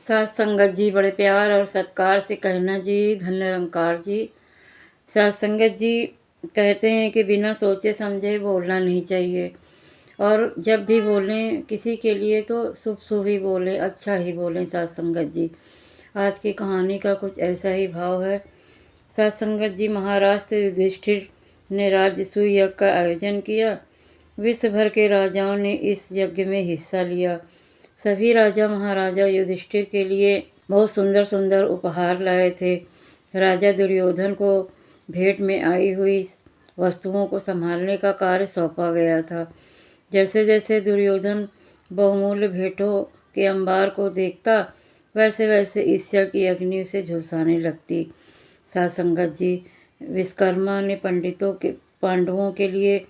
साथ संगत जी बड़े प्यार और सत्कार से कहना जी, धन निरंकार जी। साथ संगत जी कहते हैं कि बिना सोचे समझे बोलना नहीं चाहिए, और जब भी बोलें किसी के लिए तो शुभ शुभ ही बोलें, अच्छा ही बोलें। साथ संगत जी, आज की कहानी का कुछ ऐसा ही भाव है। साथ संगत जी, महाराष्ट्र युधिष्ठिर ने राजसूय यज्ञ का आयोजन किया। विश्व भर के राजाओं ने इस यज्ञ में हिस्सा लिया। सभी राजा महाराजा युधिष्ठिर के लिए बहुत सुंदर सुंदर उपहार लाए थे। राजा दुर्योधन को भेंट में आई हुई वस्तुओं को संभालने का कार्य सौंपा गया था। जैसे जैसे दुर्योधन बहुमूल्य भेंटों के अंबार को देखता, वैसे वैसे ईर्ष्या की अग्नि उसे झुलसाने लगती। साथ संगत जी, विश्वकर्मा ने पांडवों के लिए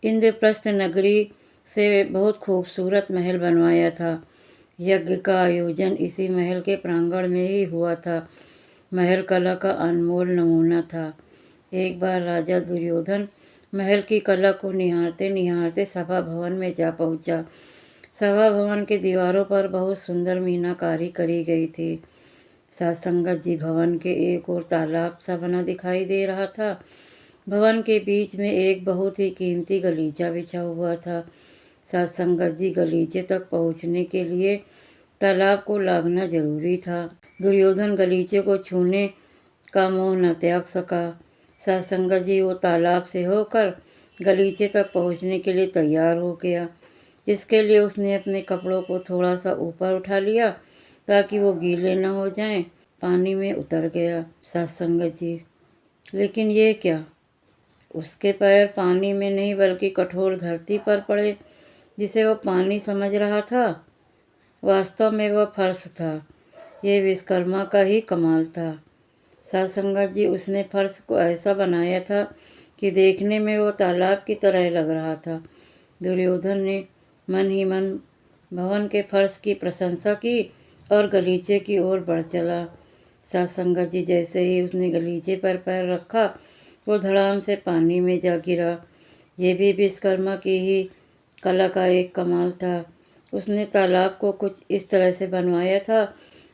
इंद्रप्रस्थ नगरी से बहुत खूबसूरत महल बनवाया था। यज्ञ का आयोजन इसी महल के प्रांगण में ही हुआ था। महल कला का अनमोल नमूना था। एक बार राजा दुर्योधन महल की कला को निहारते निहारते सभा भवन में जा पहुंचा। सभा भवन के दीवारों पर बहुत सुंदर मीनाकारी करी गई थी। साथ संगत जी, भवन के एक ओर तालाब सा बना दिखाई दे रहा था। भवन के बीच में एक बहुत ही कीमती गलीचा बिछा हुआ था। साथ संगत जी, गलीचे तक पहुंचने के लिए तालाब को लागना जरूरी था। दुर्योधन गलीचे को छूने का मोह न त्याग सका। साथ संगत जी, वो तालाब से होकर गलीचे तक पहुंचने के लिए तैयार हो गया। इसके लिए उसने अपने कपड़ों को थोड़ा सा ऊपर उठा लिया ताकि वो गीले न हो जाएं। पानी में उतर गया। साथ संगत जी, लेकिन ये क्या, उसके पैर पानी में नहीं बल्कि कठोर धरती पर पड़े, जिसे वो पानी समझ रहा था। वास्तव में वह फर्श था। ये विश्वकर्मा का ही कमाल था। साथ संगत जी, उसने फर्श को ऐसा बनाया था कि देखने में वो तालाब की तरह लग रहा था। दुर्योधन ने मन ही मन भवन के फर्श की प्रशंसा की और गलीचे की ओर बढ़ चला। साथ संगत जी, जैसे ही उसने गलीचे पर पैर रखा, वो धड़ाम से पानी में जा गिरा। ये भी विश्वकर्मा की ही कला का एक कमाल था। उसने तालाब को कुछ इस तरह से बनवाया था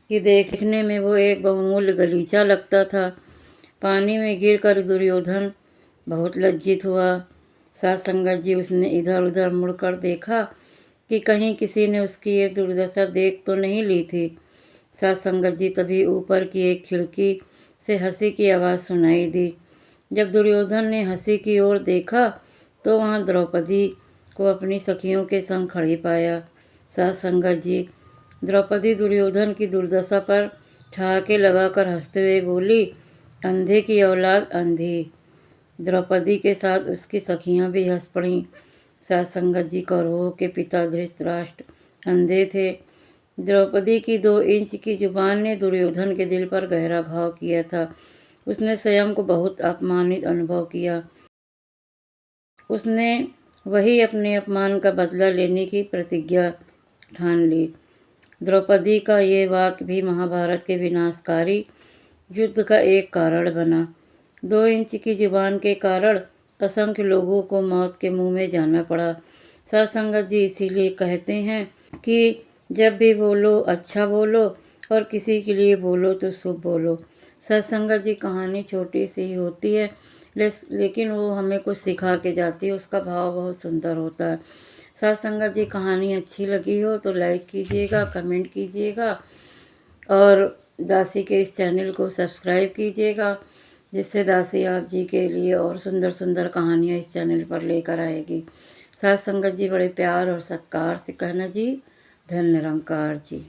कि देखने में वो एक बहुमूल्य गलीचा लगता था। पानी में गिरकर दुर्योधन बहुत लज्जित हुआ। साथ संगत जी, उसने इधर उधर मुड़कर देखा कि कहीं किसी ने उसकी ये दुर्दशा देख तो नहीं ली थी। साथ संगत जी, तभी ऊपर की एक खिड़की से हंसी की आवाज़ सुनाई दी। जब दुर्योधन ने हंसी की ओर देखा तो वहाँ द्रौपदी को अपनी सखियों के संग खड़ी पाया। साथ संगत जी, द्रौपदी दुर्योधन की दुर्दशा पर ठहाके लगाकर हंसते हुए बोली, अंधे की औलाद अंधी। द्रौपदी के साथ उसकी सखियां भी हंस पड़ीं। साथ संगत जी, कौरवों के पिता धृतराष्ट्र अंधे थे। द्रौपदी की 2 इंच की जुबान ने दुर्योधन के दिल पर गहरा घाव किया था। उसने स्वयं को बहुत अपमानित अनुभव किया। उसने वही अपने अपमान का बदला लेने की प्रतिज्ञा ठान ली। द्रौपदी का ये वाक्य भी महाभारत के विनाशकारी युद्ध का एक कारण बना। 2 इंच की जुबान के कारण असंख्य लोगों को मौत के मुंह में जाना पड़ा। साथ संगत जी, इसीलिए कहते हैं कि जब भी बोलो अच्छा बोलो और किसी के लिए बोलो तो शुभ बोलो। साथ संगत जी, कहानी छोटी सी ही होती है लेकिन वो हमें कुछ सिखा के जाती है। उसका भाव बहुत सुंदर होता है। साथ संगत जी, कहानी अच्छी लगी हो तो लाइक कीजिएगा, कमेंट कीजिएगा और दासी के इस चैनल को सब्सक्राइब कीजिएगा, जिससे दासी आप जी के लिए और सुंदर सुंदर कहानियाँ इस चैनल पर लेकर आएगी। साथ संगत जी, बड़े प्यार और सत्कार से कहना जी, धन निरंकार जी।